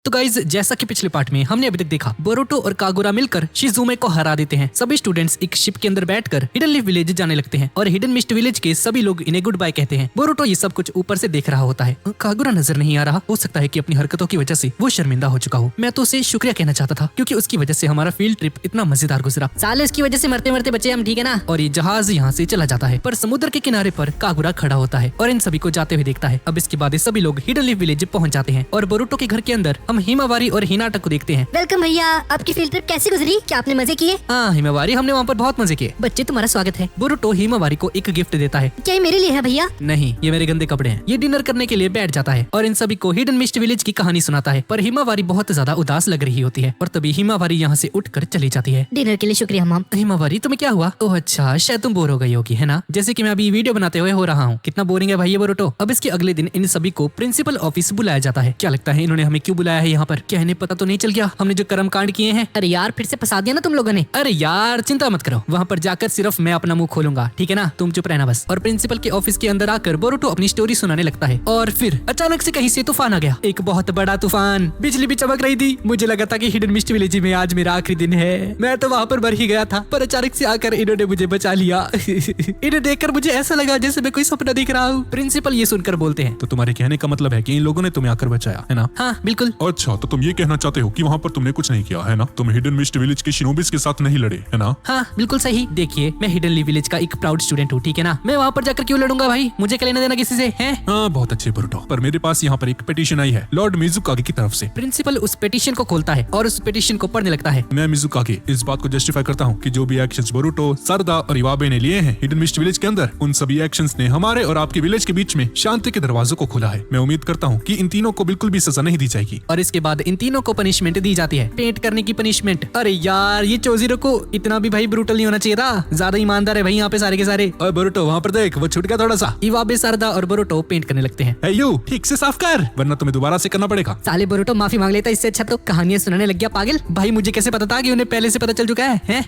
तो गाइज जैसा कि पिछले पार्ट में हमने अभी तक देखा, बोरुटो और कागुरा मिलकर शिजुमे को हरा देते हैं। सभी स्टूडेंट्स एक शिप के अंदर बैठकर हिडन लीफ विलेज जाने लगते हैं और हिडन मिस्ट विलेज के सभी लोग इन्हें गुड बाय कहते हैं। बोरुटो ये सब कुछ ऊपर से देख रहा होता है। कागुरा नजर नहीं आ रहा, हो सकता है कि अपनी हरकतों की वजह से वो शर्मिंदा हो चुका हो। मैं तो उसे शुक्रिया कहना चाहता था क्योंकि उसकी वजह से हमारा फील्ड ट्रिप इतना मजेदार गुजरा। साले उसकी वजह से मरते मरते बचे हम, ठीक है ना। और ये जहाज यहाँ से चला जाता है, पर समुद्र के किनारे पर कागुरा खड़ा होता है और इन सभी को जाते हुए देखता है। अब इसके बाद ये सभी लोग हिडन लीफ विलेज पहुंच जाते हैं और बोरुटो के घर के अंदर हम हिमावारी और हिनाटा को देखते हैं। वेलकम भैया, आपकी फील्ड ट्रिप कैसी गुजरी? क्या आपने मजे किए? हाँ हिमावारी, हमने वहाँ पर बहुत मजे किए। बच्चे तुम्हारा स्वागत है। बोरुटो हिमावारी को एक गिफ्ट देता है। क्या ये मेरे लिए है भैया? नहीं, ये मेरे गंदे कपड़े हैं। ये डिनर करने के लिए बैठ जाता है और इन सभी को हिडन मिस्ट विलेज की कहानी सुनाता है। पर हिमावारी बहुत ज्यादा उदास लग रही होती है और तभी हिमावारी यहाँ से उठकर चली जाती है। डिनर के लिए शुक्रिया मॉम। हिमावारी तुम्हें क्या हुआ? ओह अच्छा, शायद तुम बोर हो गई होगी, है ना? जैसे कि मैं अभी वीडियो बनाते हुए हो रहा हूँ। कितना बोरिंग है भाई ये बोरुटो। अब इसके अगले दिन इन सभी को प्रिंसिपल ऑफिस बुलाया जाता है। क्या लगता है इन्होंने हमें क्यों बुलाया है यहाँ पर? क्या इन्हें पता तो नहीं चल गया हमने जो कर्म कांड किए हैं? अरे यार, फिर से फंसा दिया ना तुम लोगों ने। अरे यार चिंता मत करो, वहाँ पर जाकर सिर्फ मैं अपना मुंह खोलूंगा, ठीक है ना? तुम चुप रहना बस। और प्रिंसिपल के ऑफिस के अंदर आकर बोरुटो अपनी स्टोरी सुनाने लगता है और फिर अचानक से कहीं से तूफान आ गया। एक बहुत बड़ा तूफान, बिजली भी चमक रही थी। मुझे लगा था कि हिडन मिस्ट विलेज में आज मेरा आखिरी दिन है। मैं तो वहाँ पर मर ही गया था, पर अचानक से आकर इन्होंने मुझे बचा लिया। इन्हें देखकर मुझे ऐसा लगा जैसे मैं कोई सपना देख रहा हूँ। प्रिंसिपल ये सुनकर बोलते हैं, तो तुम्हारे कहने का मतलब है कि इन लोगों ने तुम्हें आकर बचाया, है ना? हाँ बिल्कुल। अच्छा, तो तुम ये कहना चाहते हो कि वहाँ पर तुमने कुछ नहीं किया, है ना? तुम हिडन मिस्ट विलेज के शिनोबिस के साथ नहीं लड़े, है ना? हाँ बिल्कुल सही। देखिए, मैं हिडन लीफ विलेज का एक प्राउड स्टूडेंट हूँ, ठीक है ना? मैं वहाँ पर जाकर क्यों लड़ूंगा भाई? मुझे क्या लेना देना किसी से है? हाँ बहुत अच्छे बोरुटो, पर मेरे पास यहाँ पर एक पिटीशन आई है लॉर्ड मिजुकागे की तरफ से। प्रिंसिपल उस पिटीशन को खोलता है और उस पिटीशन को पढ़ने लगता है। मैं मिजुकागे इस बात को जस्टिफाई करता हूँ कि जो भी एक्शंस बोरुटो, सरदा और इवाबे ने लिए हैं हिडन मिस्ट विलेज के अंदर, उन सभी एक्शंस ने हमारे और आपके विलेज के बीच में शांति के दरवाजों को खोला है। मैं उम्मीद करता हूँ कि इन तीनों को बिल्कुल भी सजा नहीं दी जाएगी। और इसके बाद इन तीनों को पनिशमेंट दी जाती है, पेंट करने की पनिशमेंट। अरे यार, ये चोजीरो को इतना भी भाई ब्रूटल नहीं होना चाहिए था। ज्यादा ईमानदार है भाई यहाँ पे सारे के सारे। और बोरुटो वहाँ पर देख, वो छूट गया थोड़ा सा। इवाबे, सरदा और बोरुटो पेंट करने लगते हैं। हे यू, ठीक से साफ कर वरना तुम्हें दोबारा से करना पड़ेगा। साले बोरुटो माफी मांग लेता, इससे अच्छा तो कहानियां सुनाने लग गया पागल। भाई मुझे कैसे पता था कि उन्हें पहले से पता चल चुका है?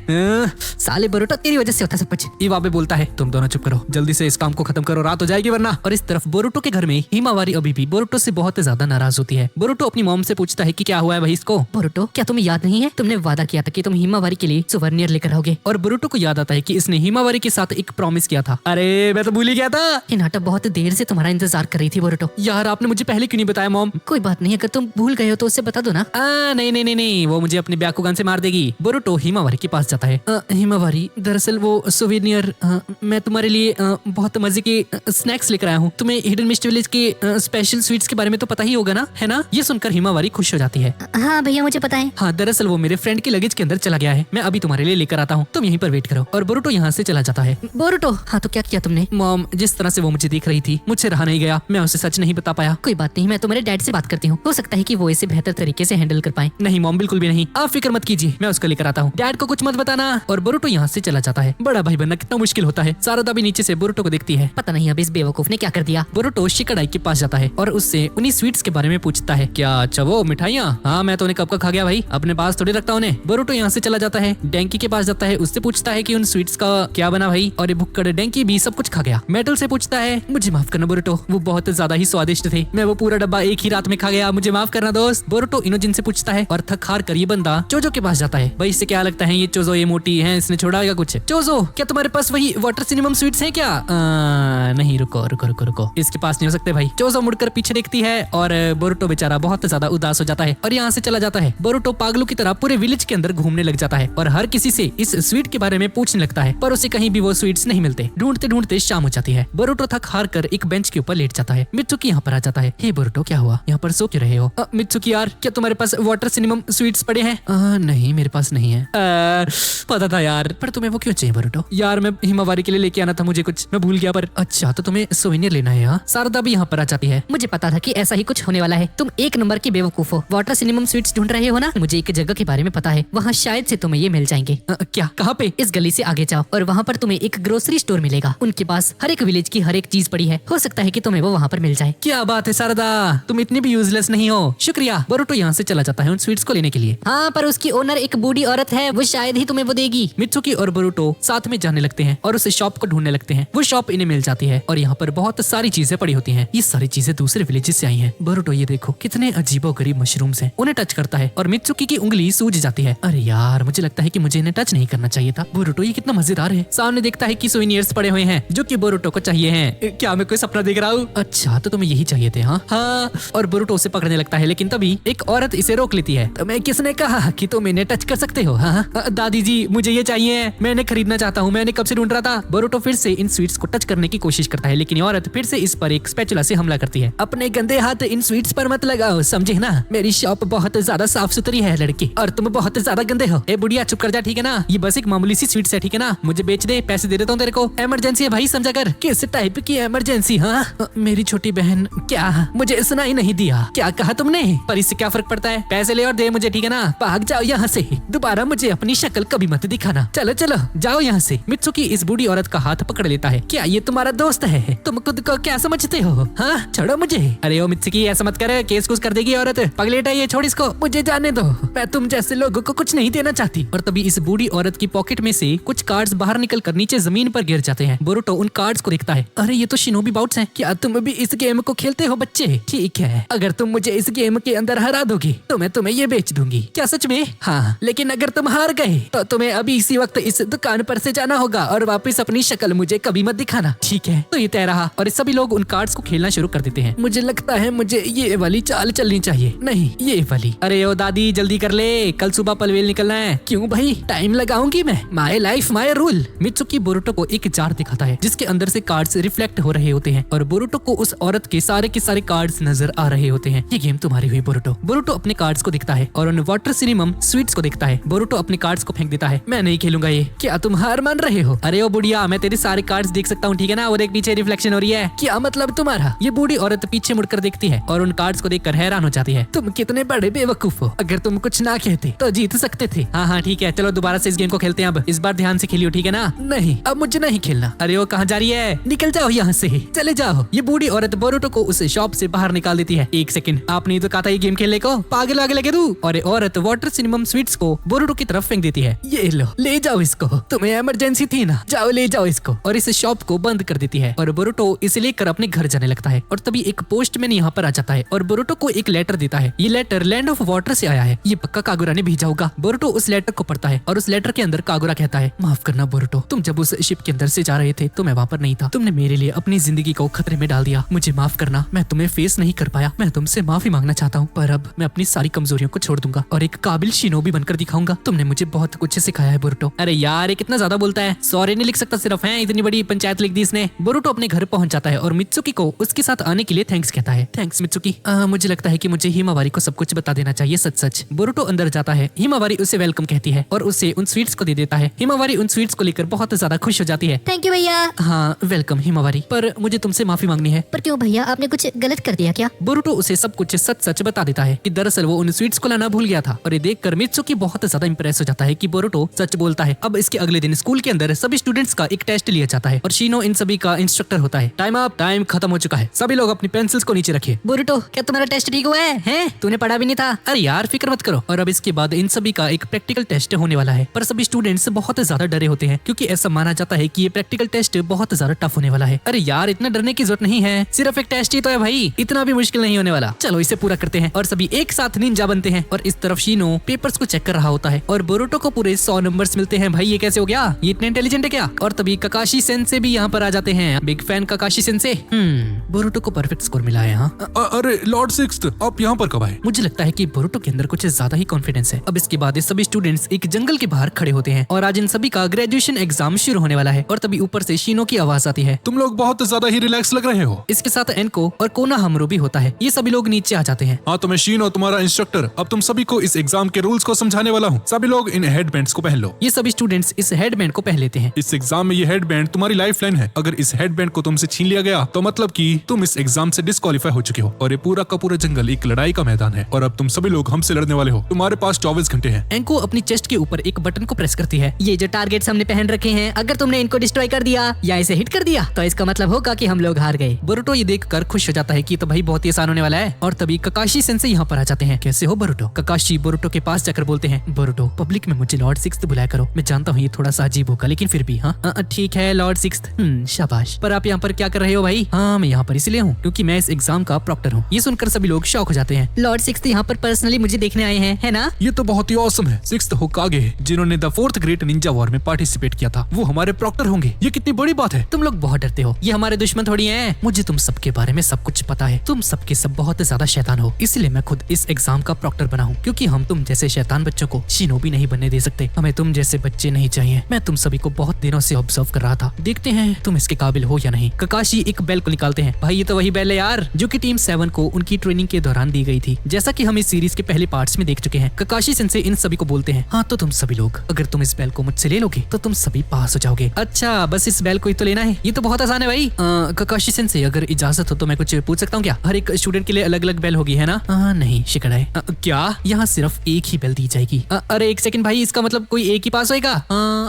साले बोरुटो, तेरी वजह से होता सब कुछ। इवाबे बोलता है, तुम दोनों चुप करो, जल्दी से इस काम को खत्म करो, रात हो जाएगी वरना। और इस तरफ बोरुटो के घर में हिमावारी अभी भी बोरुटो से बहुत ज्यादा नाराज होती है। बोरुटो अपनी मॉम से पूछता है कि क्या हुआ है भाई इसको। बोरुटो, क्या तुम्हें याद नहीं है तुमने वादा किया था कि तुम हिमावारी के लिए सुवर्नियर लेकर आओगे? और बोरुटो को याद आता है कि इसने हिमावारी के साथ एक प्रॉमिस किया था। अरे मैं तो भूल ही गया था। हिनाटा बहुत देर से तुम्हारा इंतजार कर रही थी बोरुटो। यार आपने मुझे पहले क्यों नहीं बताया मॉम? कोई बात नहीं, अगर तुम भूल गए हो तो उससे बता दो ना। नहीं नहीं नहीं नहीं, वो मुझे अपने ब्याकुगन से मार देगी। बोरुटो हिमावारी के पास जाता है। हिमावारी, दरअसल वो सुवेनियर मैं तुम्हारे लिए बहुत मजे के स्नैक्स लेकर आया हूँ। तुम्हें हिडन मिस्ट विलेज के स्पेशल स्वीट्स के बारे में तो पता ही होगा ना, है ना? ये सुनकर हिमावारी खुश हो जाती है। हाँ भैया, मुझे पता है। हाँ, दरअसल वो मेरे फ्रेंड के लगेज के अंदर चला गया है। मैं अभी तुम्हारे लिए लेकर आता हूँ, तुम यहीं पर वेट करो। और बोरुटो यहाँ से चला जाता है। बोरुटो, हाँ तो क्या किया तुमने? मॉम, जिस तरह से वो मुझे देख रही थी, मुझसे रहा नहीं गया। मैं उसे सच नहीं बता पाया। कोई बात नहीं, मैं तुम्हारे डैड से बात करती हूँ, हो सकता है कि वो इसे बेहतर तरीके से हैंडल कर पाए। नहीं मॉम, बिल्कुल भी नहीं, आप फिक्र मत कीजिए, मैं उसको लेकर आता हूँ। डैड को कुछ मत बताना। और बोरुटो यहाँ से चला जाता है। बड़ा भाई बनना कितना मुश्किल होता है। सारदा भी नीचे से बोरुटो को देखती है। पता नहीं अब इस बेवकूफ ने क्या कर दिया। बोरुटो शिकड़ाई के पास जाता है और उससे उन्हीं स्वीट्स के बारे में पूछता है। क्या अच्छा वो मिठाइयाँ? हाँ, मैं तो उन्हें कब का खा गया भाई, अपने पास थोड़ी रखता उन्हें। बोरुटो यहाँ से चला जाता है, डेंकी के पास जाता है, उससे पूछता है कि उन स्वीट्स का क्या बना भाई। और ये भुक्कड़ डेंकी भी सब कुछ खा गया। मेटल से पूछता है, मुझे माफ करना बोरुटो, वो बहुत ज्यादा ही स्वादिष्ट थे, मैं वो पूरा डब्बा एक ही रात में खा गया, मुझे माफ करना दोस्त। बोरुटो इनोजिन से पूछता है और थक हार कर ये बंदा चोजो के पास जाता है। भाई इससे क्या लगता है ये चोजो ये मोटी है, इसने छोड़ा क्या कुछ? चोजो, क्या तुम्हारे पास वही वाटर सिनेमम स्वीट्स हैं क्या? नहीं, रुको रुको रुको रुको, इसके पास नहीं हो सकते भाई। चोजो मुड़कर पीछे देखती है और बोरुटो बेचारा बहुत ज्यादा उदास हो जाता है और यहाँ से चला जाता है। बोरुटो पागलों की तरह पूरे विलेज के अंदर घूमने लग जाता है और हर किसी से इस स्वीट के बारे में पूछने लगता है, पर उसे कहीं भी वो स्वीट्स नहीं मिलते। ढूंढते ढूंढते शाम हो जाती है। बोरुटो थक हार कर एक बेंच के ऊपर लेट जाता है। मित्सुकी यहाँ पर आ जाता है। हे बोरुटो, क्या हुआ? यहाँ पर सो क्यों रहे हो? मित्सुकी यार, क्या तुम्हारे पास वाटर सिनेमम स्वीट्स पड़े हैं? नहीं, मेरे पास नहीं है। पता था यार, पर तुम्हें वो क्यों चाहिए बोरुटो? यार मैं हिमावारी के लिए लेके आना था मुझे कुछ, मैं भूल गया। पर अच्छा, तो तुम्हें सोवेनियर लेना है? यहाँ शारदा भी यहाँ पर आ जाती है। मुझे पता था कि ऐसा ही कुछ होने वाला है। तुम एक नंबर की बेवकूफ हो। वाटर सिनेमम स्वीट्स ढूंढ रहे हो ना? मुझे एक जगह के बारे में पता है, वहाँ शायद से तुम्हें ये मिल जाएंगे। क्या? कहाँ पे? इस गली से आगे जाओ और वहाँ पर तुम्हें एक ग्रोसरी स्टोर मिलेगा। उनके पास हर एक विलेज की हर एक चीज पड़ी है, हो सकता है कि तुम्हें वो वहाँ पर मिल जाए। क्या बात है शारदा, तुम इतनी भी यूजलेस नहीं हो। शुक्रिया। बोरुटो यहाँ से चला जाता है उन स्वीट्स को लेने के लिए। हाँ, पर उसकी ओनर एक बूढ़ी औरत है, वो शायद ही तुम्हें वो देगी। मित्सुकी और बोरुटो साथ में जाने लगते हैं और उस शॉप को ढूंढने लगते हैं। वो शॉप इन्हें मिल जाती है और यहाँ पर बहुत सारी चीजें पड़ी होती हैं। ये सारी चीजें दूसरे विलेजेस से आई हैं। बोरुटो ये देखो, कितने अजीबो वो गरीब मशरूम्स हैं उन्हें टच करता है और मित्सुकी की उंगली सूज जाती है। अरे यार, मुझे लगता है कि मुझे इन्हें टच नहीं करना चाहिए था। बोरुटो ये कितना मजेदार है। सामने देखता है कि सोवेनियर्स पड़े हुए हैं जो कि बोरुटो को चाहिए हैं। क्या मैं कोई सपना देख रहा हूँ? अच्छा, तो तुम्हें यही चाहिए थे? हाँ। और बोरुटो उसे पकड़ने लगता है, लेकिन तभी एक औरत इसे रोक लेती है। तुम्हें किसने कहा कि तुम इन्हें टच कर सकते हो? हाँ, दादी जी मुझे ये चाहिए, मैं इन्हें खरीदना चाहता हूँ, मैंने कब से ढूंढ रहा था। बोरुटो फिर से इन स्वीट्स को टच करने की कोशिश करता है, लेकिन औरत फिर से इस पर एक स्पैचुला से हमला करती है। अपने गंदे हाथ इन स्वीट्स पर मत लगाओ, समझे ना? मेरी शॉप बहुत ज्यादा साफ सुथरी है लड़की, और तुम बहुत ज्यादा गंदे हो। ए बुढ़िया चुप कर जा, ठीक है ना? ये बस एक मामूली सी स्वीट्स है, ठीक है ना? मुझे बेच दे, पैसे दे देता हूँ तेरे को। इमरजेंसी है भाई, समझा कर। किस टाइप की इमरजेंसी? हाँ, मेरी छोटी बहन। क्या? मुझे सुना ही नहीं दिया। क्या कहा तुमने? पर इससे क्या फर्क पड़ता है? पैसे ले और दे मुझे, ठीक है ना? भाग जाओ यहाँ से, दोबारा मुझे अपनी शक्ल कभी मत दिखाना। चलो चलो जाओ यहाँ से। मित्सुकी इस बूढ़ी औरत का हाथ पकड़ लेता है। क्या ये तुम्हारा दोस्त है? तुम खुद को क्या समझते हो? हाँ, छोड़ो मुझे। अरे ओ मित्सुकी, ऐसा मत कर, केस कुछ कर देगी औरत। पगलेटा, ये छोड़ इसको, मुझे जाने दो। मैं तुम जैसे लोगों को कुछ नहीं देना चाहती। और तभी इस बूढ़ी औरत की पॉकेट में से कुछ कार्ड्स बाहर निकलकर नीचे जमीन पर गिर जाते हैं। बोरुटो उन कार्ड्स को देखता है। अरे ये तो शिनोबी बाउट्स हैं। क्या तुम भी इस गेम को खेलते हो बच्चे? ठीक है, अगर तुम मुझे इस गेम के अंदर हरा दोगी तो मैं तुम्हें ये बेच दूंगी। क्या सच में? हाँ, लेकिन अगर तुम हार गए तो तुम्हें अभी इसी वक्त इस दुकान पर से जाना होगा और वापस अपनी शक्ल मुझे कभी मत दिखाना, ठीक है? तो ये तय रहा और सभी लोग उन कार्ड्स को खेलना शुरू कर देते हैं। मुझे लगता है मुझे ये वाली चाल चलनी चाहिए, नहीं ये वाली। अरे ओ दादी जल्दी कर ले, कल सुबह पनवेल निकलना है। क्यों भाई, टाइम लगाऊंगी मैं। My life my rule. Mitsuki Boruto को एक जार दिखाता है जिसके अंदर से कार्ड्स रिफ्लेक्ट हो रहे होते हैं और बोरुटो को उस औरत के सारे कार्ड्स नजर आ रहे होते हैं। ये गेम तुम्हारी हुई बोरुटो। बोरुटो अपने कार्ड्स को देखता है और उन वाटर सिनेमम स्वीट्स को देखता है। बोरुटो अपने कार्ड्स को फेंक देता है। मैं नहीं खेलूंगा ये। क्या तुम हार मान रहे हो? अरे ओ बुढ़िया, मैं तेरे सारे कार्ड्स देख सकता हूँ, ठीक है ना? और एक पीछे रिफ्लेक्शन हो रही है। क्या मतलब तुम्हारा? ये बूढ़ी औरत पीछे मुड़कर देखती है और उन कार्ड्स को देखकर हैरान हो जाती है। तुम कितने बड़े बेवकूफ हो। अगर तुम कुछ ना कहते तो जीत सकते थे। हाँ ठीक है, चलो दोबारा से इस गेम को खेलते हैं। अब इस बार ध्यान से खेलियो, ठीक है ना? नहीं, अब मुझे नहीं खेलना। अरे वो कहाँ जा रही है? निकल जाओ यहाँ से, चले जाओ। ये बूढ़ी औरत बोरुटो को उस शॉप से बाहर निकाल देती है। एक सेकंड, आपने तो कहा था ये गेम खेलने को, पागल आगे लगे तू। और औरत वाटर सिनेमम स्वीट्स को बोरुटो की तरफ फेंक देती है। ये लो, ले जाओ इसको, तुम्हें इमरजेंसी थी ना, जाओ ले जाओ इसको। और इस शॉप को बंद कर देती है और बोरुटो इसे लेकर अपने घर जाने लगता है। और तभी एक पोस्टमैन यहाँ पर आ जाता है और बोरुटो को एक लेटर देता है। ये लेटर लैंड ऑफ वाटर से आया है, ये पक्का कागुरा ने भेजा होगा। बोरुटो उस लेटर को पढ़ता है और उस लेटर के अंदर कागुरा कहता है, माफ करना बोरुटो, तुम जब उस शिप के अंदर से जा रहे थे तो मैं वहाँ पर नहीं था। तुमने मेरे लिए अपनी जिंदगी को खतरे में डाल दिया, मुझे माफ करना। मैं तुम्हें फेस नहीं कर पाया, मैं तुमसे माफी मांगना चाहता हूँ, पर अब मैं अपनी सारी कमजोरियों को छोड़ दूंगा और एक काबिल शिनोबी बनकर दिखाऊंगा। तुमने मुझे बहुत कुछ सिखाया है बोरुटो। अरे यार, ये कितना ज्यादा बोलता है, सॉरी नहीं लिख सकता सिर्फ, है इतनी बड़ी पंचायत लिख दी इसने। बोरुटो अपने घर पहुंच जाता है और मित्सुकी को उसके साथ आने के लिए थैंक्स कहता है। थैंक्स मित्सुकी, मुझे लगता है कि मुझे हिमावारी को सब कुछ बता देना चाहिए, सच सच। बोरुटो अंदर जाता है, हिमावारी उसे वेलकम कहती है और उसे उन स्वीट्स को दे देता है। हिमावारी उन स्वीट्स को लेकर बहुत ज्यादा खुश हो जाती है। थैंक यू भैया। हाँ वेलकम हिमावारी, पर मुझे तुमसे माफी मांगनी है। पर क्यों भैया, आपने कुछ गलत कर दिया क्या? बोरुटो उसे सब कुछ सच सच बता देता है कि दरअसल वो उन स्वीट्स को लाना भूल गया था। और ये देखकर मित्सुकी बहुत ज्यादा इंप्रेस हो जाता है कि बोरुटो सच बोलता है। अब इसके अगले दिन स्कूल के अंदर सभी स्टूडेंट्स का एक टेस्ट लिया जाता है और शीनो इन सभी का इंस्ट्रक्टर होता है। टाइम अप, टाइम खत्म हो चुका है, सभी लोग अपनी पेंसिल्स को नीचे रखे। बोरुटो, क्या तुम्हारा टेस्ट ठीक हुआ है? हैं? तूने पढ़ा भी नहीं था। अरे यार फिक्र मत करो। और अब इसके बाद इन सभी का एक प्रैक्टिकल टेस्ट होने वाला है, पर सभी स्टूडेंट्स बहुत ज्यादा डरे होते हैं क्योंकि ऐसा माना जाता है कि ये प्रैक्टिकल टेस्ट बहुत ज्यादा टफ होने वाला है। अरे यार, इतना डरने की जरूरत नहीं है, सिर्फ एक टेस्ट ही तो है भाई, इतना भी मुश्किल नहीं होने वाला। चलो इसे पूरा करते हैं। और सभी एक साथ निंजा बनते हैं और इस तरफ शीनो पेपर्स को चेक कर रहा होता है और बोरुटो को पूरे 100 नंबर्स मिलते हैं। भाई ये कैसे हो गया, ये इतने इंटेलिजेंट है क्या? और तभी ककाशी सेंसे भी यहाँ पर आ जाते हैं। Big fan ककाशी sense. बोरुटो को परफेक्ट स्कोर मिला है। हाँ अरे लॉर्ड सिक्स्थ, आप यहाँ पर कब आए? मुझे लगता है कि बोरुटो के अंदर कुछ ज्यादा ही कॉन्फिडेंस है। अब इसके बाद ये सभी स्टूडेंट्स एक जंगल के बाहर खड़े होते हैं और आज इन सभी का ग्रेजुएशन एग्जाम शुरू होने वाला है। और तभी ऊपर से शीनो की आवाज आती है, तुम लोग बहुत ज्यादा ही रिलैक्स लग रहे हो। इसके साथ एनको और कोना हमरो भी होता है। ये सभी लोग नीचे आ जाते हैं। हाँ तो मैं शीनो, तुम्हारा इंस्ट्रक्टर, अब तुम सभी को इस एग्जाम के रूल्स को समझाने वाला हूँ। सभी लोग इन हेडबैंड्स को पहन लो। ये सभी स्टूडेंट्स इस हेडबैंड को पहन लेते हैं। इस एग्जाम में ये हेडबैंड तुम्हारी लाइफ लाइन है। अगर इस हेडबैंड को तुमसे छीन लिया गया तो मतलब कि तुम इस एग्जाम से डिस्क्वालीफाई हो चुके हो और ये पूरा का पूरा जंगल एक लड़ाई का मैदान है और अब तुम सभी लोग हमसे लड़ने वाले हो। तुम्हारे पास 24 घंटे हैं। एनको अपनी चेस्ट के ऊपर एक बटन को प्रेस करती है। ये जो टारगेट्स हमने पहन रखे हैं, अगर तुमने इनको डिस्ट्रॉय कर दिया या इसे हिट कर दिया तो इसका मतलब होगा कि हम लोग हार गए। बोरुटो ये देखकर खुश हो जाता है कि तो भाई बहुत ही आसान होने वाला है। और तभी ककाशी सेंसे यहाँ पर आ जाते हैं। कैसे हो बोरुटो? ककाशी बोरुटो के पास जाकर बोलते हैं, बोरुटो पब्लिक में मुझे लॉर्ड सिक्स्थ बुलाया करो। मैं जानता हूँ ये थोड़ा सा अजीब होगा लेकिन फिर भी। हाँ ठीक है लॉर्ड सिक्स्थ। शाबाश। पर आप यहाँ पर क्या कर रहे हो भाई? हाँ मैं यहाँ पर इसलिए हूँ क्योंकि मैं इस एग्जाम का प्रॉक्टर हूँ। ये सुनकर सभी लोग शॉक हो जाते हैं। लॉर्ड सिक्स्थ यहाँ पर पर्सनली मुझे देखने आए हैं, है ना? ये तो बहुत ही औसम है। सिक्स्थ होकागे जिन्होंने the fourth great Ninja war में पार्टिसिपेट किया था, वो हमारे प्रॉक्टर होंगे। ये कितनी बड़ी बात है। तुम लोग बहुत डरते हो, ये हमारे दुश्मन थोड़ी हैं। मुझे तुम सबके बारे में सब कुछ पता है। तुम सबके सब बहुत ज्यादा शैतान हो, इसलिए मैं खुद इस एग्जाम का प्रॉक्टर बना हूँ, क्योंकि हम तुम जैसे शैतान बच्चों को शिनोबी नहीं बनने दे सकते। हमें तुम जैसे बच्चे नहीं चाहिए। मैं तुम सभी को बहुत दिनों से ऑब्जर्व कर रहा था, देखते हैं तुम इसके काबिल हो या नहीं। ककाशी एक बेल को निकालते हैं। भाई ये तो वही बेल है यार जो कि टीम 7 को उनकी ट्रेनिंग के दौरान दी गई थी, जैसा कि हम इस सीरीज के पहले पार्ट्स में देख चुके हैं। ककाशी सेंसे इन सभी को बोलते हैं, हाँ तो तुम सभी लोग अगर तुम इस बेल को मुझसे ले लोगे तो तुम सभी पास हो जाओगे। अच्छा बस इस बेल को ही तो लेना है, ये तो बहुत आसान है भाई। ककाशी सेंसे अगर इजाजत हो तो मैं कुछ पूछ सकता हूँ क्या? हर एक स्टूडेंट के लिए अलग अलग बेल होगी, है ना? नहीं शिकड़ाए, क्या यहाँ सिर्फ एक ही बेल दी जाएगी? अरे एक सेकंड भाई, इसका मतलब कोई एक ही पास होएगा?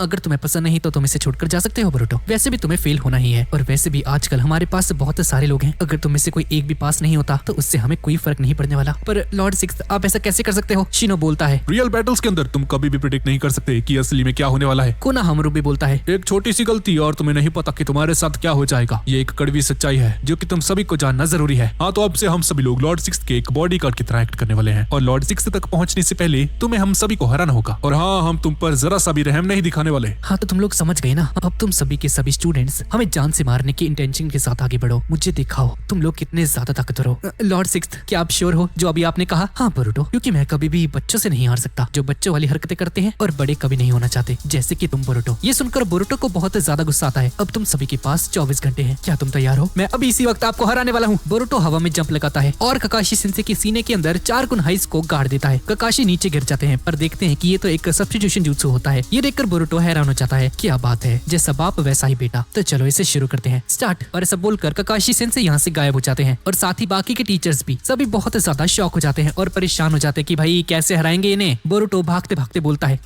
अगर तुम्हें पसंद नहीं तो तुम इसे छोड़कर जा सकते हो बोरुटो। वैसे भी तुम्हें फेल होना ही है, और वैसे भी आजकल हमारे पास बहुत सारे लोग हैं। अगर तुम में से कोई एक भी पास नहीं होता तो उससे हमें कोई फर्क नहीं पड़ने वाला। पर लॉर्ड सिक्स्थ आप ऐसा कैसे कर सकते हो? शिनो बोलता है, रियल बैटल्स के अंदर तुम कभी भी प्रेडिक्ट नहीं कर सकते कि असली में क्या होने वाला है। कोनोहामारू भी बोलता है, एक छोटी सी गलती और तुम्हें नहीं पता कि तुम्हारे साथ क्या हो जाएगा। ये एक कड़वी सच्चाई है जो कि तुम सभी को जानना जरूरी है। हाँ तो अब से हम सभी लोग लॉर्ड सिक्स्थ के एक बॉडी गार्ड की तरह एक्ट करने वाले हैं, और लॉर्ड सिक्स्थ तक पहुंचने से पहले तुम्हें हम सभी को हराना होगा। और हाँ, हम तुम पर जरा सा भी रहम नहीं दिखाने वाले। हाँ तो तुम लोग समझ गए ना? अब तुम सभी के सभी स्टूडेंट्स हमें जान से मारने की इंटेंशन के साथ आगे बढ़ो। मुझे दिखाओ तुम लोग कितने ज्यादा ताकतवर हो। लॉर्ड सिक्स्थ क्या आप श्योर हो जो अभी आपने कहा? हाँ बोरुटो, क्योंकि मैं कभी भी बच्चों से नहीं हार सकता जो बच्चों वाली हरकतें करते हैं और बड़े कभी नहीं होना चाहते, जैसे कि तुम बोरुटो। ये सुनकर बोरुटो को बहुत ज्यादा गुस्सा आता है। अब तुम सभी के पास 24 घंटे हैं, क्या तुम तैयार हो? मैं अभी इसी वक्त आपको हराने वाला हूँ। बोरुटो हवा में जंप लगाता है और ककाशी सेंसे के सीने के अंदर 4 कुनहाइस को गाड़ देता है। ककाशी नीचे गिर जाते हैं, पर देखते हैं कि ये तो एक सब्स्टिट्यूशन जुत्सु होता है। ये देखकर बोरुटो हैरान हो जाता है, क्या बात है, जैसा बाप वैसा ही बेटा। तो चलो इसे शुरू करते हैं, स्टार्ट। और ऐसा बोलकर ककाशी सेंसे यहाँ से गायब हो जाते हैं, और साथ ही बाकी के टीचर्स भी सभी बहुत ज्यादा शॉक हो जाते हैं और परेशान हो जाते हैं कि भाई कैसे हराएंगे इन्हें। बोरुटो भागते भागते बोलता है,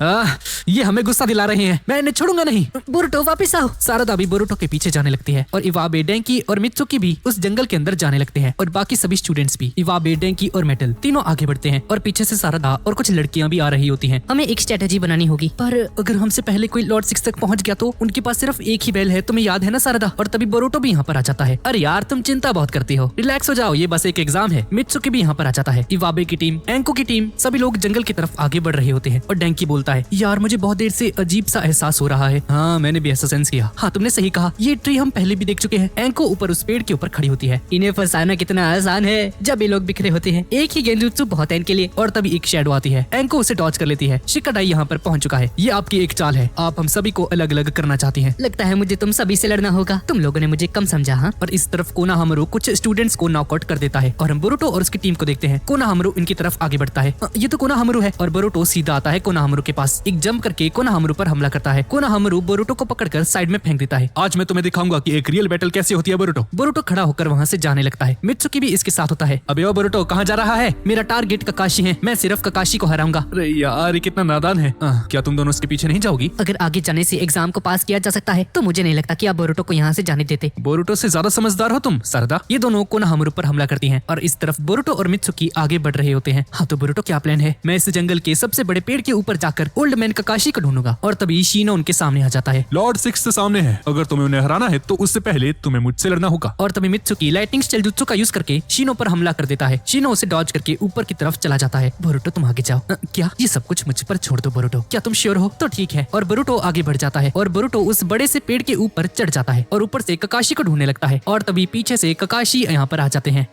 ये हमें गुस्सा दिला रहे हैं, मैं इन्हें छोड़ूंगा नहीं। बोरुटो वापस आओ। सारदा भी बोरुटो के पीछे जाने लगती है, और इवाबे, डेंकी और मित्सुकी भी उस जंगल के अंदर जाने लगते हैं, और बाकी सभी स्टूडेंट्स भी। इवाबे, डेंकी और मेटल तीनों आगे बढ़ते हैं, और पीछे से सारदा और कुछ लड़कियां भी आ रही होती हैं। हमें एक स्ट्रेटेजी बनानी होगी। पर अगर हमसे पहले कोई लॉर्ड सिक्स तक पहुंच गया तो? उनके पास सिर्फ एक ही बेल है, तुम्हें याद है ना सारदा? और तभी बोरुटो भी यहाँ पर आ जाता है। अरे यार तुम चिंता बहुत करती हो, रिलैक्स हो जाओ, ये बस एक एग्जाम है। मित्सुकी भी यहाँ पर आ जाता है। इवाबे की टीम, एंको की टीम, सभी लोग जंगल की तरफ आगे बढ़ रहे होते हैं, और डेंकी बोलता है, यार मुझे बहुत देर से अजीब सा एहसास हो रहा है। हाँ मैंने भी ऐसा सेंस किया। हाँ तुमने सही कहा, ये ट्री हम पहले भी देख चुके हैं। एंको ऊपर उस पेड़ के ऊपर खड़ी होती है। इन्हें फंसाना कितना आसान है जब ये लोग बिखरे होते हैं। एक ही गेंजुत्सु बहुत है इनके लिए। और तभी एक शैडो आती है, एंको उसे डॉज कर लेती है। शिकाडाई यहाँ पर पहुंच चुका है। ये आपकी एक चाल है, आप हम सभी को अलग अलग करना चाहती हैं। लगता है मुझे तुम सभी से लड़ना होगा। तुम लोगों ने मुझे कम समझा। हाँ और इस तरफ कोनोहामारू कुछ स्टूडेंट्स को नॉकआउट कर देता है, और हम बोरुटो और उसकी टीम को देखते हैं। कोनोहामारू इनकी तरफ आगे बढ़ता है। ये तो कोनोहामारू है। और बोरुटो सीधा आता है कोनोहामारू के पास, एक जंप करके कोनोहामारू पर हमला करता है। कोनोहामारू बोरुटो को पकड़कर साइड में फेंक देता है। आज मैं तुम्हें दिखाऊंगा कि एक रियल बैटल कैसे होती है बोरुटो। बोरुटो खड़ा होकर वहाँ से जाने लगता है। मित्सुकी भी इसके साथ होता है। अबे ओ बोरुटो कहाँ जा रहा है? मेरा टारगेट ककाशी है, मैं सिर्फ ककाशी को हराऊंगा। अरे यार ये कितना नादान है। क्या तुम दोनों उसके पीछे नहीं जाओगी? अगर आगे जाने से एग्जाम को पास किया जा सकता है तो मुझे नहीं लगता कि आप बोरुटो को यहाँ से जाने देते। बोरुटो से ज्यादा समझदार हो तुम सारदा। ये दोनों कोनोहामारू पर हमला करती हैं, और इस तरफ बोरुटो और मित्सुकी आगे बढ़ रहे होते हैं। हाँ तो बोरुटो क्या प्लान है? मैं इस जंगल के सबसे बड़े पेड़ के ऊपर जाकर ओल्ड मैन ककाशी को ढूंढूंगा। और तभी शीनो उनके सामने आ जाता है। लॉर्ड सिक्स्थ सामने है, अगर तुम्हें उन्हें हराना है तो उससे पहले तुम्हें मुझसे लड़ना होगा। और तभी मित्सुकी लाइटनिंग स्टाइल जुत्सु का यूज करके शीनो पर हमला कर देता है। शीनो उसे डॉज करके ऊपर की तरफ चला जाता है। बोरुटो तुम आगे जाओ। क्या ये सब कुछ मुझ पर छोड़ दो बोरुटो, क्या तुम श्योर हो? तो ठीक है। और बोरुटो आगे बढ़ जाता है, और बोरुटो उस बड़े से पेड़ के ऊपर चढ़ जाता है, और ऊपर से ककाशी को ढूंढने लगता है। और तभी पीछे से ककाशी यहाँ पर आ जाते हैं।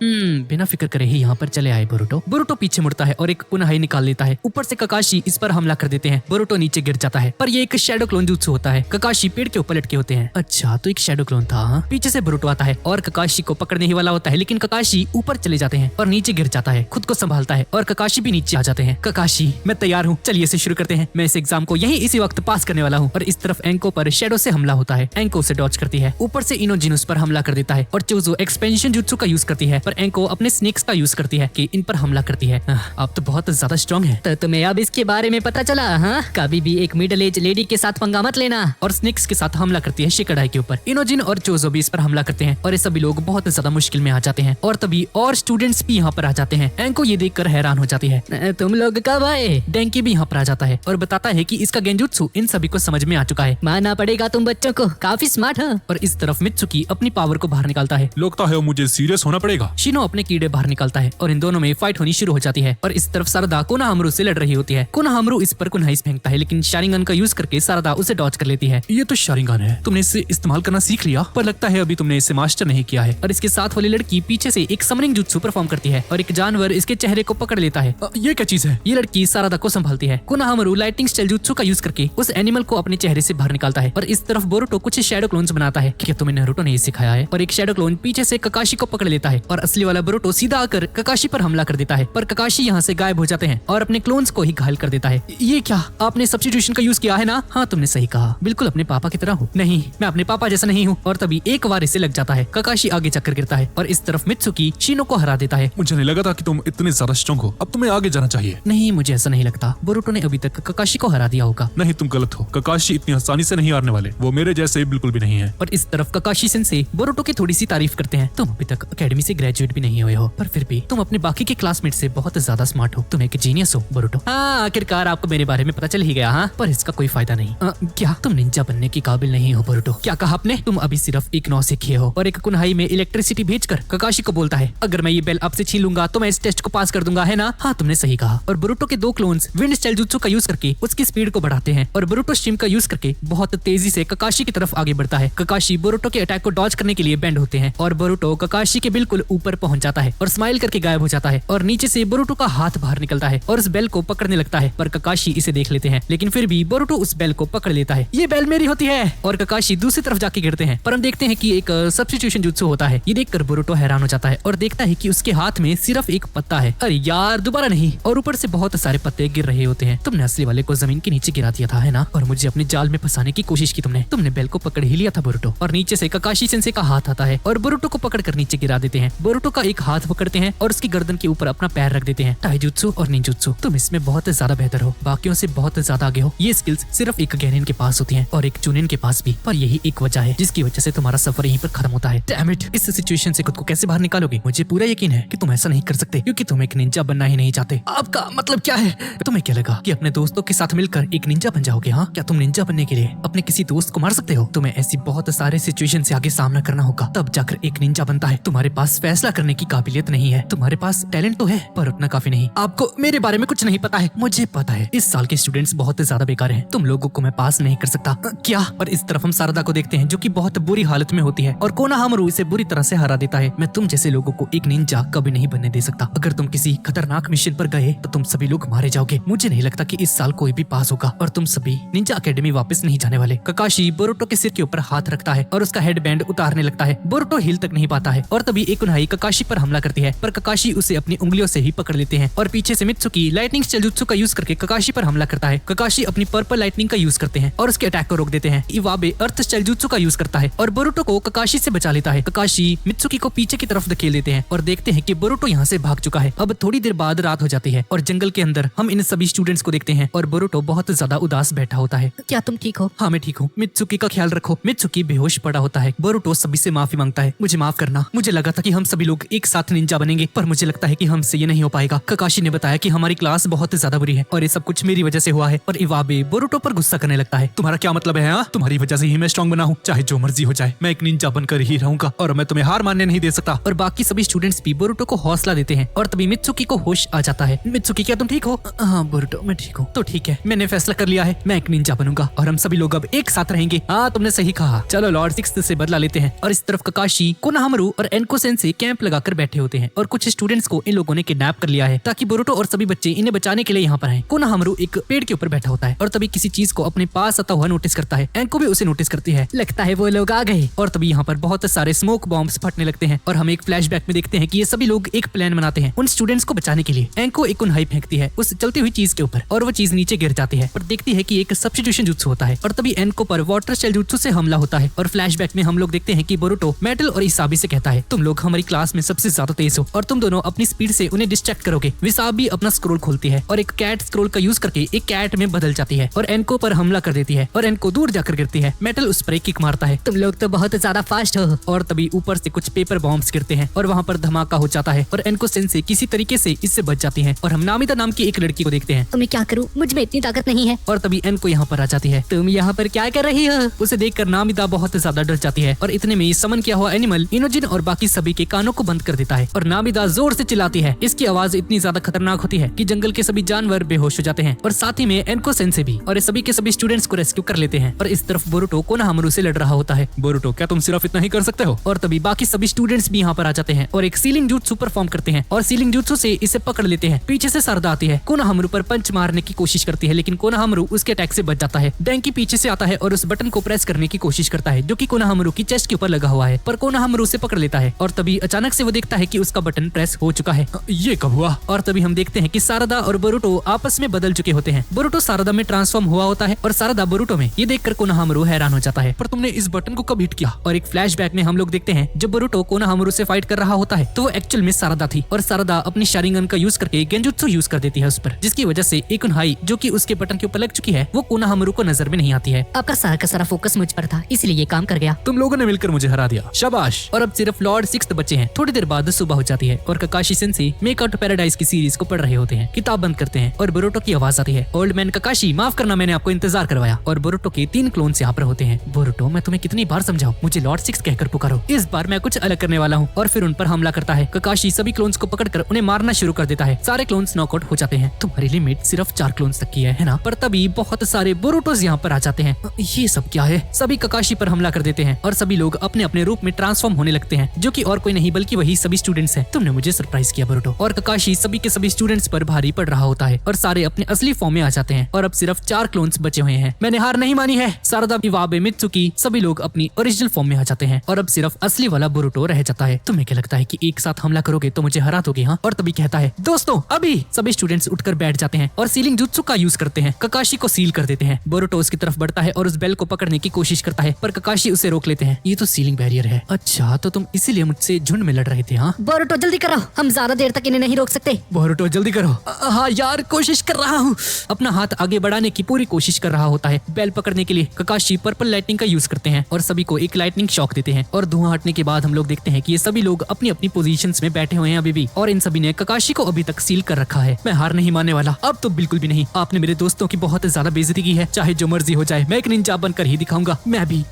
बिना फिक्र करे ही यहाँ पर चले आए बोरुटो। बोरुटो पीछे मुड़ता है और एक कुनहाई निकाल लेता है। ऊपर से ककाशी इस पर हमला कर देते हैं। बोरुटो नीचे गिर जाता है, पर ये एक शैडो क्लोन जुत्सु होता है। ककाशी पेड़ के ऊपर लटके होते हैं। अच्छा तो एक शैडो क्लोन था। पीछे से बोरुटो आता है और ककाशी को पकड़ने ही वाला होता है, लेकिन ककाशी ऊपर चले जाते हैं और नीचे गिर जाता है। खुद को संभालता है और ककाशी भी नीचे आ जाते हैं। ककाशी मैं तैयार हूँ, चलिए इसे शुरू करते हैं। मैं इस एग्जाम को यही इसी वक्त पास करने वाला हूँ। और इस तरफ एंको पर शैडो से हमला होता है। एंको उसे डॉज करती है। ऊपर से इनोजिनुस पर हमला कर देता है, और चोजो एक्सपेंशन जुत्सु का यूज करती है, पर एंको अपने स्नेक्स का यूज करती है कि इन पर हमला करती है। आप तो बहुत ज्यादा स्ट्रॉन्ग है। तो तुम्हें अब इसके बारे में पता चला? हाँ कभी भी एक मिडिल एज लेडी के साथ पंगा मत लेना। और स्नेक्स के साथ हमला करती है शिकाडाई के ऊपर। इनोजिन और चोजो भी इस पर हमला करते हैं, और ये सभी लोग बहुत ज्यादा मुश्किल में आ जाते हैं। और तभी और स्टूडेंट्स भी यहाँ पर आ जाते हैं। एंको ये देखकर हैरान हो जाती है। तुम लोग कब आए? डेंकी भी यहाँ पर आ जाता है और बताता है कि इसका गेंजुत्सु इन सभी को समझ में आ चुका है। मानना पड़ेगा तुम बच्चों को काफी स्मार्ट हो। और इस तरफ मित्सुकी अपनी पावर को बाहर निकालता निकलता है। लगता है मुझे सीरियस होना पड़ेगा। शिनो अपने कीड़े बाहर निकालता है और इन दोनों में फाइट होनी शुरू हो जाती है और इस तरफ सारदा कोनोहामारू से लड़ रही होती है। कोनोहामारू इस पर कुनहाइस फेंकता है लेकिन शारिंगन का यूज करके सारदा उसे डॉज कर लेती है। ये तो शारिंगन है, तुमने इसे इस्तेमाल करना सीख लिया, पर लगता है अभी तुमने इसे मास्टर नहीं किया है। और इसके साथ वाली लड़की पीछे से एक समरिंग जुत्सु परफॉर्म करती है और एक जानवर इसके चेहरे को पकड़ लेता है। ये क्या चीज है? ये लड़की सारदा को संभालती है। कोनोहामारू लाइटिंग स्टाइल जुत्सु का यूज करके उस एनिमल को अपने चेहरे से बाहर निकालता है और इस तरफ बोरुटो कुछ शैडो क्लोन्स बनाता है। क्या तुम्हें नारुतो ने ये सिखाया है? और एक शैडो क्लोन पीछे से ककाशी को पकड़ लेता है और असली वाला बोरुटो सीधा आकर ककाशी पर हमला कर देता है, पर ककाशी यहाँ से गायब हो जाते हैं और अपने क्लोन्स को ही घायल कर देता है। ये क्या, आपने सब्स्टिट्यूशन का यूज किया है ना? हाँ तुमने सही कहा, बिल्कुल अपने पापा की तरह हूँ। नहीं, मैं अपने पापा जैसा नहीं हूँ। और तभी एक बार इसे लग जाता है। ककाशी आगे चक्कर गिरता है और इस तरफ मित्सुकी शिनो को हरा देता है। मुझे नहीं लगा था कि तुम इतने ज्यादा स्ट्रॉन्ग हो, अब तुम्हें आगे जाना चाहिए। नहीं, मुझे ऐसा नहीं लगता। बोरुटो ने अभी तक ककाशी को हरा दिया होगा। नहीं, तुम गलत हो। ककाशी इतनी आसानी से नहीं हारने वाले, वो मेरे जैसे बिल्कुल भी नहीं है। और इस तरफ ककाशी सेंसे बोरुटो की थोड़ी सी तारीफ करते हैं। तुम अभी तक एकेडमी से ग्रेजुएट भी नहीं हुए हो, पर फिर भी तुम अपने बाकी के क्लासमेट से बहुत ज्यादा स्मार्ट हो। तुम एक जीनियस हो बोरुटो। हाँ, आखिरकार आपको मेरे बारे में पता चल ही गया। हाँ, पर इसका कोई फायदा नहीं। क्या तुम निंजा बनने के काबिल नहीं हो बोरुटो? क्या कहा आपने? तुम अभी सिर्फ एक 9 सीखे हो। और एक कुनहाई में इलेक्ट्रिसिटी भेजकर ककाशी को बोलता है, अगर मैं ये बेल आपसे छीन लूंगा तो मैं इस टेस्ट को पास कर दूंगा, है ना? हाँ तुमने सही कहा। और बोरुटो के 2 क्लोन्स विंड स्टाइल जुत्सु का यूज करके उसकी स्पीड को बढ़ाते हैं और बोरुटो स्ट्रीम का यूज करके बहुत तेजी से ककाशी की तरफ आगे बढ़ता है। ककाशी बोरुटो के अटैक को डॉज करने के लिए बेंड होते हैं और बोरुटो ककाशी के बिल्कुल ऊपर पहुंच जाता है और स्माइल करके गायब हो जाता है और नीचे से बोरुटो का हाथ बाहर निकलता है और उस बेल को पकड़ने लगता है, पर ककाशी इसे देख लेते हैं। लेकिन फिर भी बोरुटो उस बेल को पकड़ लेता है। ये बेल मेरी होती है। और ककाशी दूसरी तरफ जाके गिरते हैं, पर हम देखते हैं कि एक सब्स्टिट्यूशन जुत्सु होता है। ये देखकर बोरुटो हैरान हो जाता है और देखता है कि उसके हाथ में सिर्फ एक पत्ता है। अरे यार, दोबारा नहीं। और ऊपर से बहुत सारे पत्ते गिर रहे होते हैं। तुमने असली वाले को जमीन के नीचे गिरा दिया था, है ना? और मुझे अपने जाल में फंसाने की कोशिश की तुमने बेल को पकड़ ही लिया था बोरुटो। और नीचे से ककाशी सेंसे का हाथ आता है और बोरुटो को पकड़कर नीचे गिरा देते हैं। बोरुटो का एक हाथ पकड़ते हैं और उसकी गर्दन के ऊपर अपना पैर रख देते हैं। टाइजुत्सु और निंजुत्सु, तुम इसमें बहुत ज्यादा बेहतर हो, बाकियों से बहुत ज्यादा आगे हो। ये स्किल्स सिर्फ एक गेनिन के पास होती हैं और एक चुनिन के पास भी, पर यही एक वजह है जिसकी वजह से तुम्हारा सफर यहीं पर खत्म होता है। डैम इट, इस सिचुएशन से खुद को कैसे बाहर निकालोगे? मुझे पूरा यकीन है कि तुम ऐसा नहीं कर सकते, क्योंकि तुम एक निंजा बनना ही नहीं चाहते। आपका मतलब क्या है? तुम्हें क्या लगा कि अपने दोस्तों के साथ मिलकर एक निंजा बन जाओगे? हाँ, क्या तुम निंजा बनने के लिए अपने किसी दोस्त को मार सकते हो? तुम्हें ऐसी बहुत सारे सिचुएशन से आगे सामना करना होगा, तब जाकर एक निंजा बनता है। तुम्हारे पास फैसला करने की काबिलियत नहीं है। तुम्हारे पास टैलेंट तो है, पर उतना काफी नहीं। आपको मेरे बारे में कुछ नहीं पता है। मुझे पता है, इस साल के स्टूडेंट्स बहुत ज्यादा बेकार हैं। तुम लोगों को मैं पास नहीं कर सकता। क्या? और इस तरफ हम सारदा को देखते हैं जो कि बहुत बुरी हालत में होती है और कोनोहामारू इसे बुरी तरह से हरा देता है। मैं तुम जैसे लोगों को एक निंजा कभी नहीं बनने दे सकता। अगर तुम किसी खतरनाक मिशन पर गए तो तुम सभी लोग मारे जाओगे। मुझे नहीं लगता कि इस साल कोई भी पास होगा और तुम सभी निंजा एकेडमी वापस नहीं जाने वाले। ककाशी बोरुटो के सिर के ऊपर हाथ रखता है और उसका हेड बैंड उतारने लगता है। बोरुटो हिल तक नहीं पाता है और तभी एक कुनहाई ककाशी पर हमला करती है, पर ककाशी उसे अपनी उंगलियों से ही पकड़ लेते हैं और पीछे से मित्सुकी लाइटनिंग स्टाइल जुत्सु का यूज करके ककाशी पर हमला करता है। ककाशी अपनी पर्पल लाइटनिंग का यूज करते हैं और उसके अटैक को रोक देते हैं। इवाबे अर्थ स्टाइल जुत्सु का यूज करता है और बोरुटो को ककाशी से बचा लेता है। ककाशी मित्सुकी को पीछे की तरफ धकेल देते हैं और देखते हैं कि बोरुटो यहाँ से भाग चुका है। अब थोड़ी देर बाद रात हो जाती है और जंगल के अंदर हम इन सभी स्टूडेंट्स को देखते हैं और बोरुटो बहुत ज्यादा उदास बैठा होता है। क्या तुम ठीक हो? हाँ मैं ठीक हूँ। मित्सुकी का ख्याल रखो। मित्सुकी बेहोश पड़ा होता है। बोरुटो सभी से माफी मांगता है। मुझे माफ करना, मुझे लगा था कि हम सभी लोग एक साथ निंजा बनेंगे, पर मुझे लगता है कि हमसे ये नहीं हो पाएगा। ककाशी ने बताया कि हमारी क्लास बहुत ज्यादा बुरी है और ये सब कुछ मेरी वजह से हुआ है। और इवाबे बोरुटो पर गुस्सा करने लगता है। तुम्हारा क्या मतलब है? हाँ, तुम्हारी वजह से ही मैं स्ट्रॉन्ग बना हूँ। चाहे जो मर्जी हो जाए, मैं एक निंजा बनकर ही रहूंगा और मैं तुम्हें हार मानने नहीं दे सकता। और बाकी सभी स्टूडेंट्स भी बोरुटो को हौसला देते हैं और तभी मित्सुकी को होश आ जाता है। मित्सुकी, क्या तुम ठीक हो? हाँ बोरुटो, मैं ठीक हूँ। तो ठीक है, मैंने फैसला कर लिया है, मैं एक निंजा बनूंगा और हम सभी लोग अब एक साथ रहेंगे। हाँ तुमने सही कहा। चलो लॉर्ड सिक्स्थ से बदला लेते हैं। और इस तरफ ककाशी, कोनोहामारू और एनको सेंसे कैंप लगाकर बैठे होते हैं और कुछ स्टूडेंट्स को इन लोगों ने किडनैप कर लिया है ताकि बोरुटो और सभी बच्चे इन्हें बचाने के लिए यहाँ पर आए। कोनोहामारू एक पेड़ के ऊपर बैठा होता है और तभी किसी चीज को अपने पास आता हुआ नोटिस करता है। एनको भी उसे नोटिस करती है। लगता है वो लोग आ गए। और तभी यहाँ पर बहुत सारे स्मोक बॉम्ब्स फटने लगते हैं और हम एक फ्लैशबैक में देखते हैं कि ये सभी लोग एक प्लान बनाते हैं उन स्टूडेंट्स को बचाने के लिए। एनको एक कुनहाई फेंकती है उस चलती हुई चीज के ऊपर और वो चीज नीचे गिर जाती है और देखती है कि एक सब्स्टिट्यूशन जुत्सु होता है और तभी एनको पर वाटर स्टाइल जुत्सु से हमला होता है। और फ्लैशबैक में हम लोग देखते हैं कि बोरुटो मेटल और इसाबी से कहता है, तुम लोग हमारी क्लास में सबसे ज्यादा तेज हो और तुम दोनों अपनी स्पीड से उन्हें डिस्ट्रैक्ट करोगे। विसाबी अपना स्क्रोल खोलती है और एक कैट स्क्रोल का यूज करके एक कैट में बदल जाती है और एनको पर हमला कर देती है और एनको दूर जाकर गिरती है। मेटल उस पर एक किक मारता है। तुम लोग तो बहुत ज्यादा फास्ट हो। और तभी ऊपर से कुछ पेपर बॉम्ब्स गिरते हैं और वहाँ पर धमाका हो जाता है और एनको सेंसे किसी तरीके से इससे बच जाती है। और हम नामिता नाम की एक लड़की को देखते हैं। तुम्हें क्या करूं, मुझ में इतनी ताकत नहीं है। और तभी एनको यहाँ पर आ जाती है। तुम यहाँ पर क्या कर रही हो? उसे देखकर नामिता बहुत ज्यादा डर जाती है और इतने में समन किया हुआ एनिमल इनोजिन और बाकी सभी के कानों को बंद कर देता है और नाबिदा जोर से चिल्लाती है। इसकी आवाज इतनी ज्यादा खतरनाक होती है कि जंगल के सभी जानवर बेहोश हो जाते हैं और साथ ही में एनको सेंसे भी, और सभी के सभी स्टूडेंट्स को रेस्क्यू कर लेते हैं। और इस तरफ बोरुटो कोनोहामारू से लड़ रहा होता है। बोरुटो, क्या तुम सिर्फ इतना ही कर सकते हो? और तभी बाकी सभी स्टूडेंट्स भी यहाँ पर आ जाते हैं और एक सीलिंग jutsu परफॉर्म करते हैं और सीलिंग jutsu से इसे पकड़ लेते हैं। पीछे से सारदा आती है, कोनोहामारू पर पंच मारने की कोशिश करती है, लेकिन कोनोहामारू उसके अटैक से बच जाता है। डैंकी पीछे से आता है और उस बटन को प्रेस करने की कोशिश करता है जो कि कोनोहामारू की चेस्ट के ऊपर लगा हुआ है, पर कोनोहामारू उसे पकड़ लेता है। और तभी अचानक से वो देखता है कि उसका बटन प्रेस हो चुका है। ये कब हुआ? और तभी हम देखते हैं कि सारदा और बोरुटो आपस में बदल चुके होते हैं। बोरुटो सारदा में ट्रांसफॉर्म हुआ होता है और सारदा बोरुटो में। ये देखकर कोनोहामारू हैरान हो जाता है। पर तुमने इस बटन को कब हिट किया? और एक फ्लैशबैक में हम लोग देखते हैं जब बोरुटो कोनोहामारू से फाइट कर रहा होता है तो वो एक्चुअल में सारदा थी और सारदा अपनी शारिंगन का यूज करके गेंजुत्सु यूज कर देती है उस पर, जिसकी वजह से एकुनहाई जो कि उसके बटन के ऊपर लग चुकी है वो कोनोहामारू को नजर में नहीं आती है। आपका सारा का सारा फोकस मुझ पर था, इसलिए ये काम कर गया। तुम लोगों ने मिलकर मुझे हरा दिया, शाबाश। और अब सिर्फ लॉर्ड 6 बचे हैं। थोड़ी देर बाद सुबह हो जाती है और ककाशी सेंसेई मेक आउट पैराडाइज की सीरीज को पढ़ रहे होते हैं। किताब बंद करते हैं और बोरुटो की आवाज आती है, ओल्ड मैन ककाशी, माफ करना मैंने आपको इंतजार करवाया। और बोरुटो के 3 क्लोन्स यहाँ पर होते हैं। बोरुटो, मैं तुम्हें कितनी बार समझाऊं, मुझे लॉर्ड 6 कहकर पुकारो, इस बार मैं कुछ अलग करने वाला हूँ। और फिर उन पर हमला करता है। ककाशी सभी क्लोन्स को पकड़कर उन्हें मारना शुरू कर देता है। सारे क्लोन्स नॉकआउट हो जाते हैं। तुम्हारी लिमिट सिर्फ 4 क्लोन्स तक की है ना? पर तभी बहुत सारे बोरुटोस यहाँ पर आ जाते हैं। ये सब क्या है? सभी ककाशी पर हमला कर देते हैं और सभी लोग अपने अपने रूप में ट्रांसफॉर्म होने लगते हैं, जो कि और कोई नहीं बल्कि वही सभी स्टूडेंट्स हैं। तुमने मुझे सरप्राइज किया बोरुटो। और ककाशी सभी के सभी स्टूडेंट्स पर भारी पड़ रहा होता है और सारे अपने असली फॉर्म में आ जाते हैं। और अब सिर्फ 4 क्लोन्स बचे हुए हैं। मैंने हार नहीं मानी है। सारदा, इवाबे, मित्सुकी सभी लोग अपनी ओरिजिनल फॉर्म में आ जाते हैं और अब सिर्फ असली वाला बोरुटो रह जाता है। तुम्हें क्या लगता है कि एक साथ हमला करोगे तो मुझे हरा दोगे? हाँ। और तभी कहता है, दोस्तों अभी। सभी स्टूडेंट्स उठकर बैठ जाते हैं और सीलिंग जुत्सु का यूज करते हैं। ककाशी को सील कर देते हैं। बोरुटो उसकी तरफ बढ़ता है और उस बेल को पकड़ने की कोशिश करता है, पर ककाशी उसे रोक लेते हैं। ये तो सीलिंग बैरियर है। अच्छा, तो तुम इसीलिए मुझसे झुंड में लड़ रहे थे? हाँ। बोरुटो जल्दी करो, हम ज्यादा देर तक इन्हें नहीं रोक सकते। बोरुटो जल्दी करो। हाँ यार, कोशिश कर रहा हूँ। अपना हाथ आगे बढ़ाने की पूरी कोशिश कर रहा होता है। बेल पकड़ने के लिए ककाशी पर्पल लाइटनिंग का यूज करते हैं और सभी को एक लाइटनिंग शॉक देते हैं। और धुआं हटने के बाद हम लोग देखते हैं कि ये सभी लोग अपनी अपनी पोजीशंस में बैठे हुए हैं अभी भी, और इन सभी ने ककाशी को अभी तक सील कर रखा है। मैं हार नहीं मानने वाला, अब तो बिल्कुल भी नहीं। आपने मेरे दोस्तों की बहुत ज्यादा बेइज्जती की है, चाहे जो मर्जी हो जाए, मैं एक निंजा बनकर ही दिखाऊंगा। मैं भी।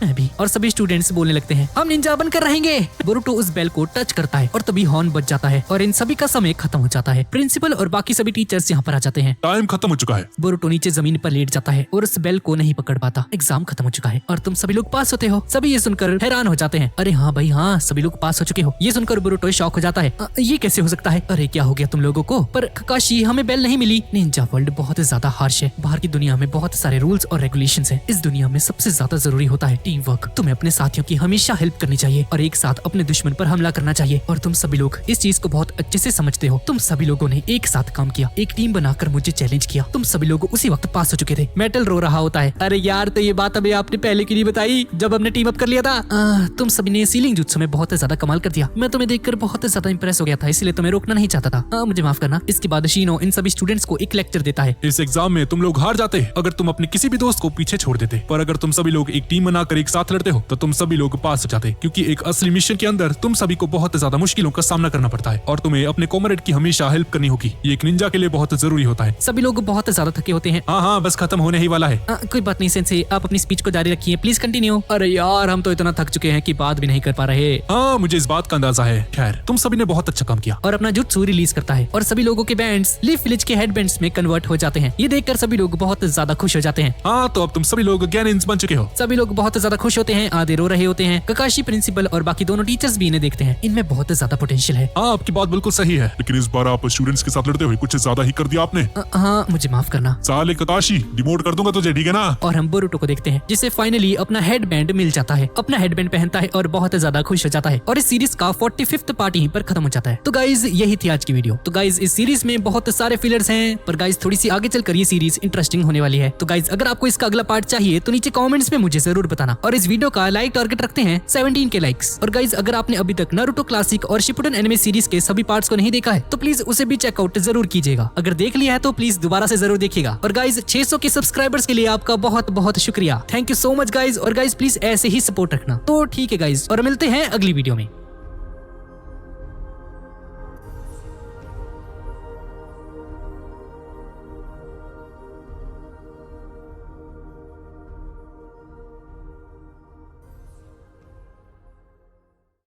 और सभी स्टूडेंट्स बोलने लगते हैं, हम निंजा बनकर रहेंगे। बोरुटो उस बेल को टच करता है और तभी हॉर्न बज जाता है और इन सभी का समय खत्म हो जाता है। प्रिंसिपल और बाकी सभी टीचर्स यहाँ पर आ जाते हैं। टाइम खत्म हो चुका है। बोरुटो नीचे जमीन पर लेट जाता है और उस बेल को नहीं पकड़ पाता। एग्जाम खत्म हो चुका है और तुम सभी लोग पास होते हो। सभी ये सुनकर हैरान हो जाते हैं। अरे हाँ भाई हाँ, सभी लोग पास हो चुके हो। ये सुनकर बोरुटो शॉक हो जाता है। ये कैसे हो सकता है? अरे क्या हो गया तुम लोगों को? पर ककाशी, हमें बेल नहीं मिली। निंजा वर्ल्ड बहुत ज्यादा हार्श है। बाहर की दुनिया में बहुत सारे रूल्स और रेगुलेशंस हैं। इस दुनिया में सबसे ज्यादा जरूरी होता है टीम वर्क। तुम्हें अपने साथियों की हमेशा हेल्प करनी चाहिए और एक साथ अपने दुश्मन पर हमला करना चाहिए। और तुम सभी लोग इस चीज को बहुत अच्छे से समझते हो। तुम सभी लोगों ने एक साथ काम किया, एक टीम बनाकर मुझे चैलेंज किया। तुम सभी लोग उसी वक्त पास हो चुके थे। मेटल रो रहा होता है। अरे यार, तो ये बात अभी आपने पहले क्यों नहीं बताई जब हमने टीम अप कर लिया था? तुम सभी ने सीलिंग जुत्सु में बहुत ज्यादा कमाल कर दिया। मैं तुम्हें देखकर बहुत ज्यादा इंप्रेस हो गया था, इसलिए तुम्हें रोकना नहीं चाहता था। मुझे माफ करना। इसके बाद शीनो इन सभी स्टूडेंट्स को एक लेक्चर देता है। इस एग्जाम में तुम लोग हार जाते अगर तुम अपने किसी भी दोस्त को पीछे छोड़ देते, पर अगर तुम सभी लोग एक टीम बनाकर एक साथ लड़ते हो तो तुम सभी लोग पास हो जाते, क्योंकि एक असली मिशन के अंदर तुम सभी को बहुत ज्यादा मुश्किलों का सामना करना पड़ता है और तुम्हें अपने कॉमरेड की हमेशा हेल्प करनी होगी। ये एक निंजा के लिए बहुत जरूरी होता है। सभी लोग बहुत ज्यादा थके होते हैं। हाँ, बस खत्म होने ही वाला है। कोई बात नहीं सेंसेई, आप अपनी स्पीच को जारी रखिए, प्लीज कंटिन्यू। अरे यार, हम तो इतना थक चुके हैं कि बात भी नहीं कर पा रहे। हाँ, मुझे इस बात का अंदाजा है। खैर, तुम सभी ने बहुत अच्छा काम किया। और अपना जुत्सु रिलीज करता है और सभी लोगों के बैंड्स लीफ विलेज के हेड बैंड्स में कन्वर्ट हो जाते हैं। ये देखकर सभी लोग बहुत ज्यादा खुश हो जाते हैं। हाँ, तो अब तुम सभी लोग गैनिन्स बन चुके हो। सभी लोग बहुत ज्यादा खुश होते हैं, आधे रो रहे होते हैं। ककाशी, प्रिंसिपल और बाकी दोनों टीचर्स भी इन्हें देखते हैं। इनमें बहुत ज्यादा पोटेंशियल है। हाँ, आपकी बात बिल्कुल सही है, लेकिन इस बार आप स्टूडेंट्स के साथ लड़ते हुए कुछ ज्यादा ही कर दिया आपने। हाँ, मुझे माफ करना। साले ककाशी, डिमोट कर दूंगा तुझे, ठीक है ना? और हम बोरुटो को देखते हैं जिसे फाइनली अपना हेड बैंड मिल जाता है। अपना हेड बैंड पहनता है और बहुत ज्यादा खुश हो जाता है। और इस सीरीज का 45वां पार्ट यहीं पर खत्म हो जाता है। तो गाइज, यही थी आज की वीडियो। तो गाइज, इस सीरीज में बहुत सारे फिलर्स हैं, पर गाइज थोड़ी सी आगे चलकर ये सीरीज इंटरेस्टिंग होने वाली है। तो गाइज, अगर आपको इसका अगला पार्ट चाहिए तो नीचे कमेंट्स में मुझे जरूर बताना। और इस वीडियो का लाइक टारगेट रखते हैं 17 के लाइक्स। और गाइज, अगर आपने अभी तक नारुतो क्लासिक और शिपुडेन एनिमे सीरीज के सभी पार्ट्स को नहीं देखा है तो प्लीज उसे भी चेकआउट जरूर कीजिएगा। अगर देख लिया है तो प्लीज दोबारा से जरूर देखिएगा। और गाइज, 600 के सब्सक्राइबर्स के लिए आपका बहुत बहुत शुक्रिया। Thank you so much guys. और गाइज, प्लीज ऐसे ही सपोर्ट रखना। तो ठीक है गाइज, और मिलते हैं अगली वीडियो में।